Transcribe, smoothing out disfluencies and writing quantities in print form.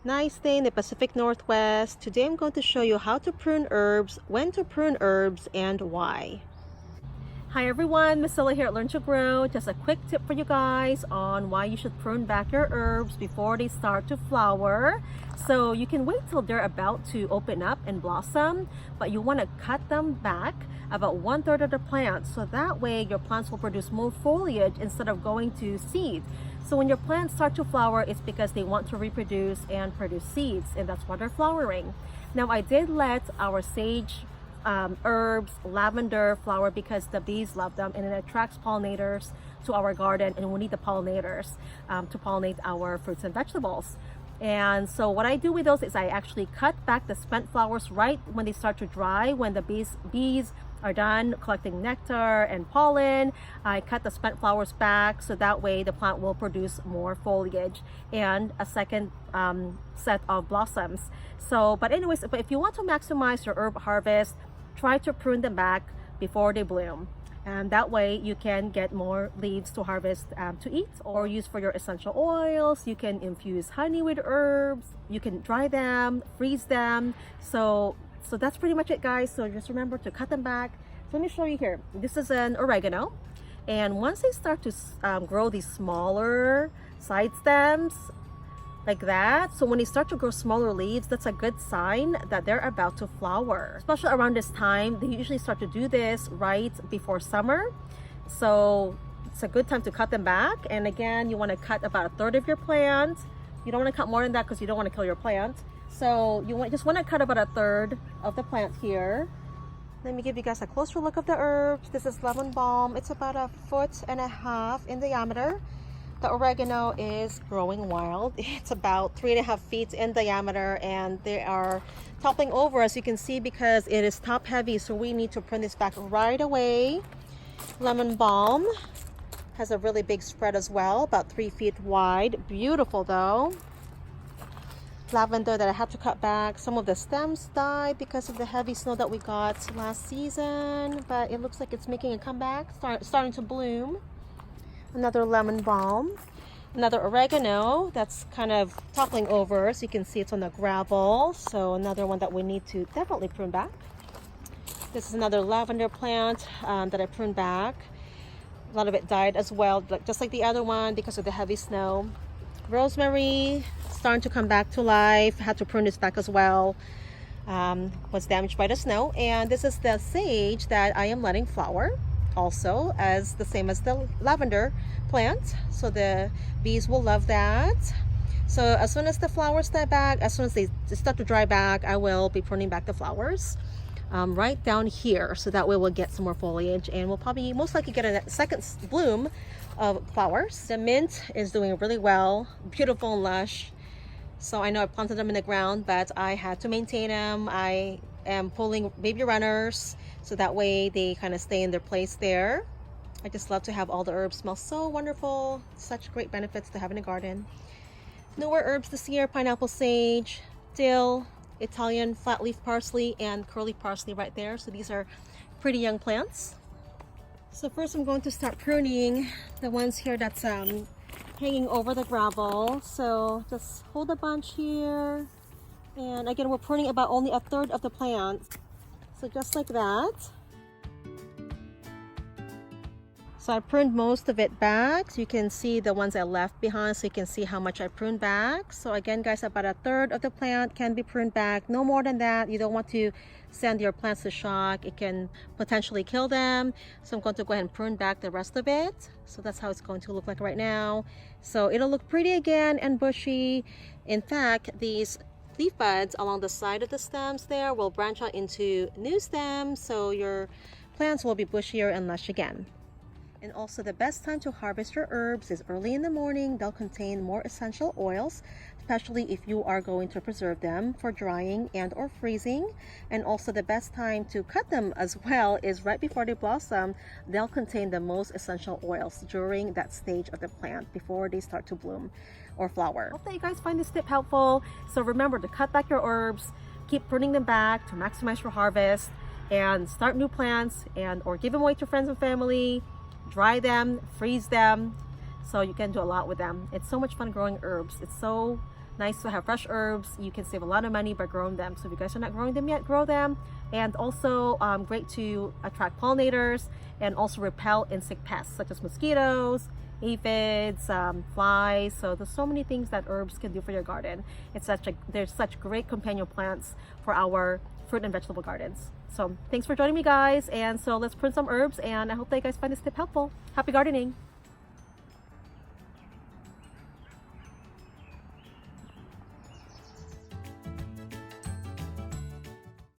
Nice day in the Pacific Northwest. Today I'm going to show you how to prune herbs, when to prune herbs, and why. Hi everyone, Misilla here at Learn to Grow. Just a quick tip for you guys on why you should prune back your herbs before they start to flower. So you can wait till they're about to open up and blossom, but you want to cut them back about 1/3 of the plant, so that way your plants will produce more foliage instead of going to seed. So when your plants start to flower, it's because they want to reproduce and produce seeds, and that's why they're flowering. Now I did let our sage herbs, lavender flower because the bees love them and it attracts pollinators to our garden, and we need the pollinators to pollinate our fruits and vegetables. And so what I do with those is I actually cut back the spent flowers right when they start to dry. When the bees are done collecting nectar and pollen, I cut the spent flowers back so that way the plant will produce more foliage and a second set of blossoms. So, but anyways, if you want to maximize your herb harvest, try to prune them back before they bloom. And that way you can get more leaves to harvest to eat or use for your essential oils. You can infuse honey with herbs. You can dry them, freeze them. So that's pretty much it, guys. So just remember to cut them back. So let me show you here. This is an oregano. And once they start to grow these smaller side stems, like that, so when they start to grow smaller leaves, that's a good sign that they're about to flower. Especially around this time, they usually start to do this right before summer. So it's a good time to cut them back. And again, you want to cut about 1/3 of your plant. You don't want to cut more than that because you don't want to kill your plant. So you just want to cut about 1/3 of the plant here. Let me give you guys a closer look of the herbs. This is lemon balm. It's about 1.5 feet in diameter. The oregano is growing wild. It's about 3.5 feet in diameter, and they are toppling over, as you can see, because it is top heavy. So we need to prune this back right away. Lemon balm has a really big spread as well, about 3 feet wide. Beautiful though. Lavender that I had to cut back. Some of the stems died because of the heavy snow that we got last season, but it looks like it's making a comeback, starting to bloom. Another lemon balm, another oregano that's kind of toppling over, so you can see it's on the gravel. So another one that we need to definitely prune back. This is another lavender plant that I pruned back. A lot of it died as well, just like the other one because of the heavy snow. Rosemary starting to come back to life. Had to prune this back as well. Was damaged by the snow. And this is the sage that I am letting flower, also as the same as the lavender plant, so the bees will love that. So as soon as the flowers die back, as soon as they start to dry back, I will be pruning back the flowers right down here, so that way we'll get some more foliage, and we'll probably most likely get a second bloom of flowers. The mint is doing really well, beautiful and lush. So I know I planted them in the ground, but I had to maintain them. I am pulling baby runners so that way they kind of stay in their place there. I just love to have all the herbs smell so wonderful. Such great benefits to have in a garden. Newer herbs this year: pineapple sage, dill, Italian flat leaf parsley, and curly parsley right there. So these are pretty young plants. So first I'm going to start pruning the ones here that's hanging over the gravel. So just hold a bunch here. And again, we're pruning about only 1/3 of the plant. So just like that. So I pruned most of it back. So you can see the ones I left behind, so you can see how much I pruned back. So again, guys, about 1/3 of the plant can be pruned back. No more than that. You don't want to send your plants to shock. It can potentially kill them. So I'm going to go ahead and prune back the rest of it. So that's how it's going to look like right now. So it'll look pretty again and bushy. In fact, these leaf buds along the side of the stems there will branch out into new stems, so your plants will be bushier and lush again. And also, the best time to harvest your herbs is early in the morning. They'll contain more essential oils, especially if you are going to preserve them for drying and or freezing. And also the best time to cut them as well is right before they blossom. They'll contain the most essential oils during that stage of the plant before they start to bloom or flower. Hope that you guys find this tip helpful. So remember to cut back your herbs, keep pruning them back to maximize your harvest, and start new plants and or give them away to friends and family. Dry them, freeze them, so you can do a lot with them. It's so much fun growing herbs. It's so Nice to have fresh herbs. You can save a lot of money by growing them. So if you guys are not growing them yet, grow them. And also great to attract pollinators and also repel insect pests such as mosquitoes, aphids, flies. So there's so many things that herbs can do for your garden. There's such great companion plants for our fruit and vegetable gardens. So thanks for joining me, guys. And so let's prune some herbs, and I hope that you guys find this tip helpful. Happy gardening!